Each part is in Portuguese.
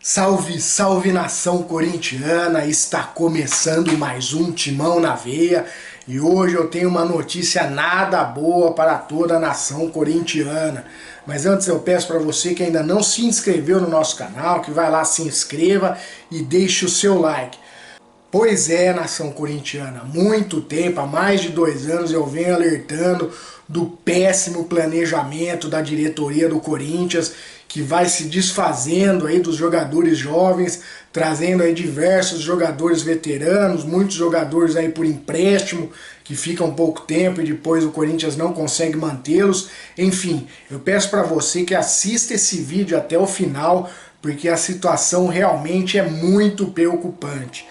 Salve, salve nação corintiana, está começando mais um Timão na Veia e hoje eu tenho uma notícia nada boa para toda a nação corintiana. Mas antes eu peço para você que ainda não se inscreveu no nosso canal, que vai lá, se inscreva e deixe o seu like. Pois é, nação corintiana, há muito tempo, há mais de 2 anos eu venho alertando do péssimo planejamento da diretoria do Corinthians, que vai se desfazendo aí dos jogadores jovens, trazendo aí diversos jogadores veteranos, muitos jogadores aí por empréstimo, que ficam pouco tempo e depois o Corinthians não consegue mantê-los. Enfim, eu peço para você que assista esse vídeo até o final, porque a situação realmente é muito preocupante.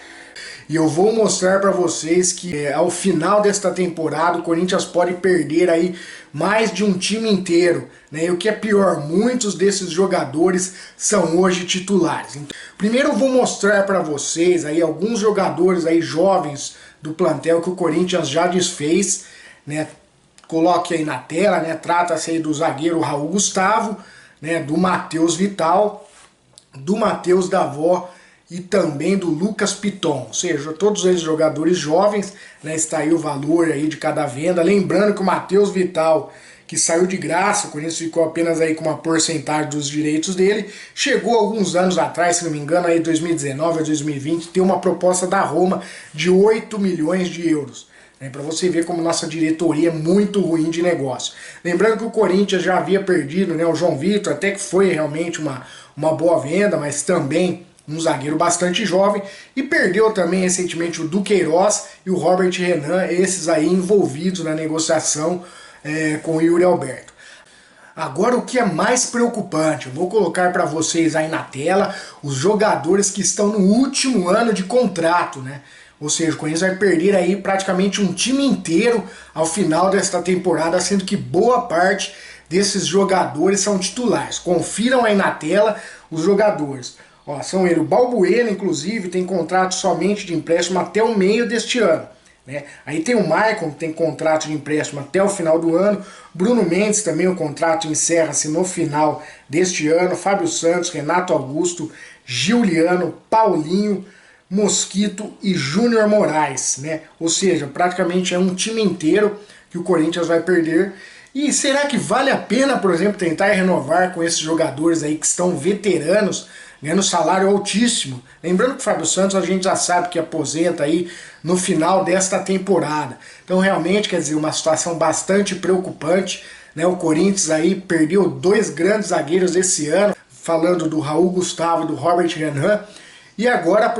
E eu vou mostrar para vocês que ao final desta temporada o Corinthians pode perder aí mais de um time inteiro, né? E o que é pior, muitos desses jogadores são hoje titulares. Então, primeiro eu vou mostrar para vocês aí alguns jogadores aí jovens do plantel que o Corinthians já desfez, né? Coloque aí na tela, né? Trata-se aí do zagueiro Raul Gustavo, né? Do Matheus Vital, do Matheus Davó e também do Lucas Piton, ou seja, todos eles jogadores jovens, né? Está aí o valor aí de cada venda. Lembrando que o Matheus Vital, que saiu de graça, o Corinthians ficou apenas aí com uma porcentagem dos direitos dele, chegou alguns anos atrás, se não me engano, aí 2019 a 2020, tem uma proposta da Roma de 8 milhões de euros. Para você ver como nossa diretoria é muito ruim de negócio. Lembrando que o Corinthians já havia perdido, né, o João Vitor, até que foi realmente uma boa venda, mas também um zagueiro bastante jovem, e perdeu também recentemente o Duqueiroz e o Robert Renan, esses aí envolvidos na negociação com o Yuri Alberto. Agora o que é mais preocupante, eu vou colocar para vocês aí na tela os jogadores que estão no último ano de contrato, né? Ou seja, o Corinthians vai perder aí praticamente um time inteiro ao final desta temporada, sendo que boa parte desses jogadores são titulares. Confiram aí na tela os jogadores. Ó, são ele, o Balbuena, inclusive, tem contrato somente de empréstimo até o meio deste ano, né? Aí tem o Maicon, que tem contrato de empréstimo até o final do ano. Bruno Mendes também, o contrato encerra-se no final deste ano. Fábio Santos, Renato Augusto, Giuliano, Paulinho, Mosquito e Júnior Moraes, né? Ou seja, praticamente é um time inteiro que o Corinthians vai perder. E será que vale a pena, por exemplo, tentar renovar com esses jogadores aí que estão veteranos, ganhando salário altíssimo? Lembrando que o Fábio Santos a gente já sabe que aposenta aí no final desta temporada. Então realmente, quer dizer, uma situação bastante preocupante, né? O Corinthians aí perdeu 2 grandes zagueiros esse ano, falando do Raul Gustavo e do Robert Renan, e agora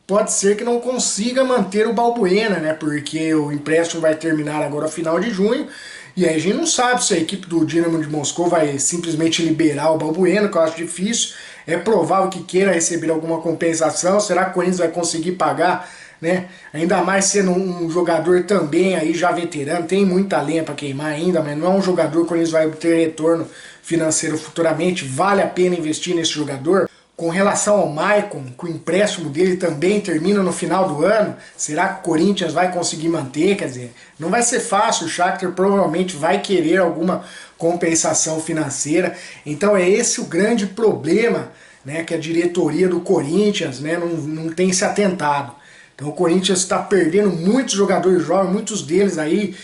pode ser que não consiga manter o Balbuena, né? Porque o empréstimo vai terminar agora no final de junho. E aí a gente não sabe se a equipe do Dinamo de Moscou vai simplesmente liberar o Balbuena, que eu acho difícil. É provável que queira receber alguma compensação. Será que o Corinthians vai conseguir pagar, né? Ainda mais sendo um jogador também aí já veterano, tem muita lenha para queimar ainda, mas não é um jogador que o Corinthians vai ter retorno financeiro futuramente. Vale a pena investir nesse jogador? Com relação ao Maicon, que o empréstimo dele também termina no final do ano, será que o Corinthians vai conseguir manter? Quer dizer, não vai ser fácil, o Shakhtar provavelmente vai querer alguma compensação financeira. Então é esse o grande problema, né, que a diretoria do Corinthians, né, não tem se atentado. Então o Corinthians está perdendo muitos jogadores jovens, muitos deles aí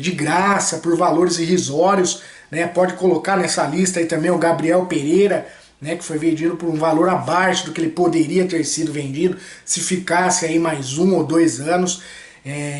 de graça, por valores irrisórios, né? Pode colocar nessa lista aí também o Gabriel Pereira, né, que foi vendido por um valor abaixo do que ele poderia ter sido vendido se ficasse aí mais 1 ou 2 anos.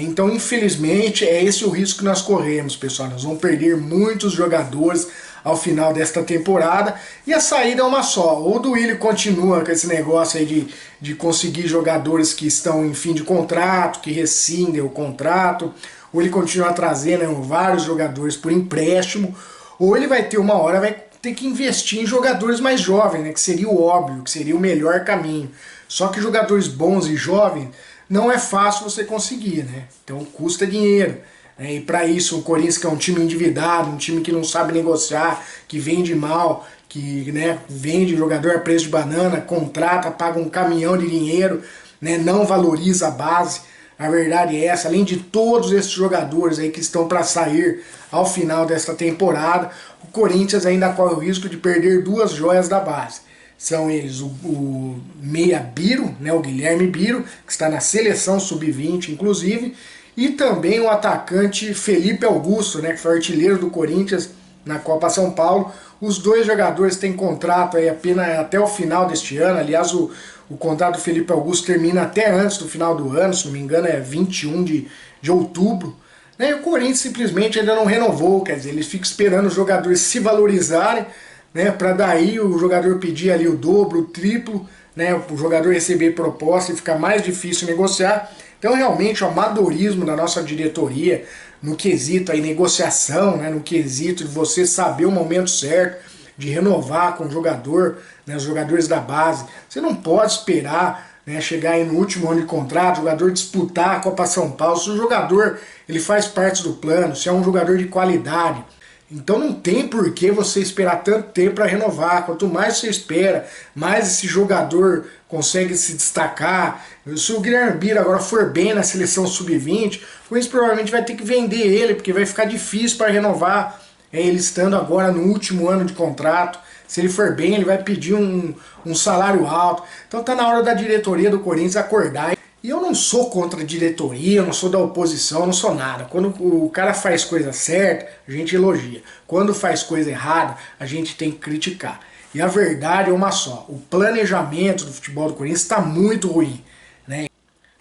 Então, infelizmente, é esse o risco que nós corremos, pessoal. Nós vamos perder muitos jogadores ao final desta temporada e a saída é uma só. Ou do Willian continua com esse negócio aí de conseguir jogadores que estão em fim de contrato, que rescindem o contrato, ou ele continua trazendo vários jogadores por empréstimo, ou ele vai ter uma hora, vai ter que investir em jogadores mais jovens, né, que seria o óbvio, que seria o melhor caminho. Só que jogadores bons e jovens não é fácil você conseguir, né? Então custa dinheiro. E para isso o Corinthians, que é um time endividado, um time que não sabe negociar, que vende mal, que, né, vende jogador a preço de banana, contrata, paga um caminhão de dinheiro, né, não valoriza a base. A verdade é essa. Além de todos esses jogadores aí que estão para sair ao final desta temporada, o Corinthians ainda corre o risco de perder 2 joias da base. São eles o meia Biro, né, o Guilherme Biro, que está na seleção sub-20 inclusive, e também o atacante Felipe Augusto, né, que foi artilheiro do Corinthians na Copa São Paulo. Os dois jogadores têm contrato aí apenas até o final deste ano. Aliás, o contrato do Felipe Augusto termina até antes do final do ano, se não me engano é 21 de outubro. E o Corinthians simplesmente ainda não renovou, quer dizer, eles ficam esperando os jogadores se valorizarem, né, para daí o jogador pedir ali o dobro, o triplo, né, o jogador receber proposta e ficar mais difícil negociar. Então realmente o amadorismo da nossa diretoria no quesito aí negociação, né, no quesito de você saber o momento certo de renovar com o jogador, né, os jogadores da base. Você não pode esperar, né, chegar aí no último ano de contrato, o jogador disputar a Copa São Paulo. Se o jogador ele faz parte do plano, se é um jogador de qualidade, então não tem por que você esperar tanto tempo para renovar. Quanto mais você espera, mais esse jogador consegue se destacar. Se o Guilherme Bira agora for bem na seleção sub-20, o Corinthians provavelmente vai ter que vender ele, porque vai ficar difícil para renovar, ele estando agora no último ano de contrato. Se ele for bem, ele vai pedir um salário alto. Então tá na hora da diretoria do Corinthians acordar. E eu não sou contra a diretoria, eu não sou da oposição, eu não sou nada. Quando o cara faz coisa certa, a gente elogia. Quando faz coisa errada, a gente tem que criticar. E a verdade é uma só: o planejamento do futebol do Corinthians está muito ruim, né?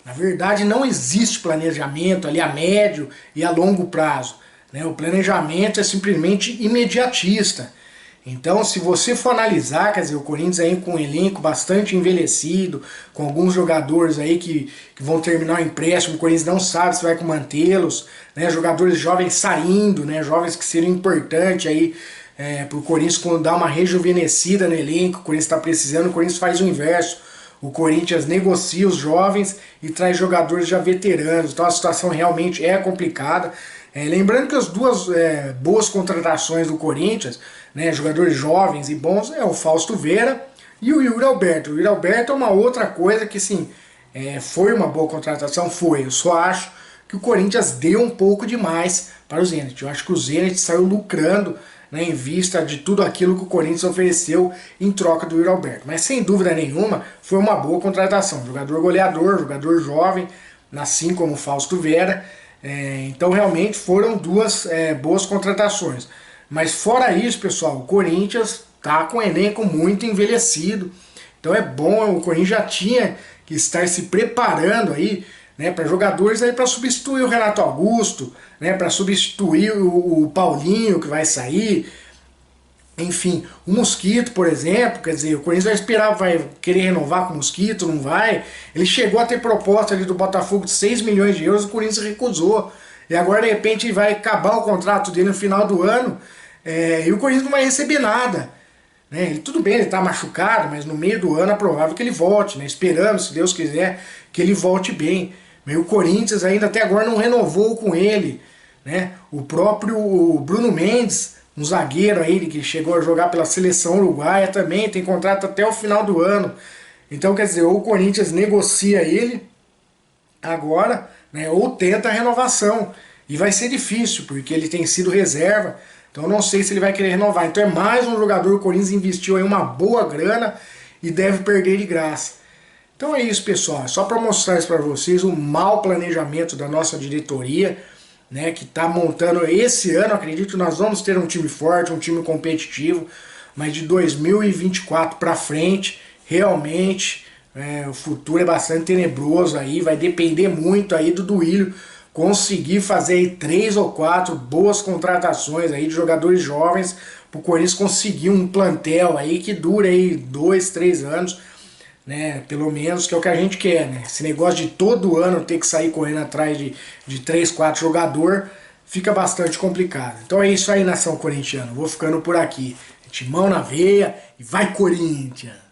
Na verdade, não existe planejamento ali a médio e a longo prazo, né? O planejamento é simplesmente imediatista. Então, se você for analisar, quer dizer, o Corinthians aí com um elenco bastante envelhecido, com alguns jogadores aí que vão terminar o empréstimo, o Corinthians não sabe se vai mantê-los, né? Jogadores jovens saindo, né? Jovens que seriam importantes aí para o Corinthians quando dá uma rejuvenescida no elenco. O Corinthians está precisando, o Corinthians faz o inverso. O Corinthians negocia os jovens e traz jogadores já veteranos. Então a situação realmente é complicada. Lembrando que as duas boas contratações do Corinthians, né, jogadores jovens e bons, é o Fausto Vera e o Yuri Alberto. O Yuri Alberto é uma outra coisa que, sim, foi uma boa contratação, foi. Eu só acho que o Corinthians deu um pouco demais para o Zenit. Eu acho que o Zenit saiu lucrando, né, em vista de tudo aquilo que o Corinthians ofereceu em troca do Yuri Alberto. Mas sem dúvida nenhuma, foi uma boa contratação. Jogador goleador, jogador jovem, assim como o Fausto Vera. Então realmente foram duas boas contratações. Mas fora isso, pessoal, o Corinthians tá com um elenco muito envelhecido. Então é bom, o Corinthians já tinha que estar se preparando aí, né, para jogadores aí para substituir o Renato Augusto, né, para substituir o Paulinho que vai sair. Enfim, o Mosquito, por exemplo, quer dizer, o Corinthians vai esperar, vai querer renovar com o Mosquito, não vai. Ele chegou a ter proposta ali do Botafogo de 6 milhões de euros, o Corinthians recusou. E agora, de repente, vai acabar o contrato dele no final do ano, e o Corinthians não vai receber nada. Né? Tudo bem, ele está machucado, mas no meio do ano é provável que ele volte, né? Esperamos, se Deus quiser, que ele volte bem. Mas o Corinthians ainda até agora não renovou com ele. Né? O próprio Bruno Mendes, um zagueiro aí que chegou a jogar pela seleção uruguaia, também tem contrato até o final do ano. Então, quer dizer, ou o Corinthians negocia ele agora, né, ou tenta a renovação. E vai ser difícil, porque ele tem sido reserva. Então eu não sei se ele vai querer renovar. Então é mais um jogador que o Corinthians investiu aí uma boa grana e deve perder de graça. Então é isso, pessoal. É só para mostrar isso para vocês, o mau planejamento da nossa diretoria, né, que está montando esse ano. Acredito que nós vamos ter um time forte, um time competitivo, mas de 2024 para frente, realmente, o futuro é bastante tenebroso aí. Vai depender muito aí do Duílio conseguir fazer aí 3 ou 4 boas contratações aí de jogadores jovens para o Corinthians conseguir um plantel aí que dure aí 2, 3 anos, né, pelo menos, que é o que a gente quer, né? Esse negócio de todo ano ter que sair correndo atrás de 3, 4 jogador fica bastante complicado. Então é isso aí, nação corintiana. Vou ficando por aqui. Timão na veia e vai, Corinthians!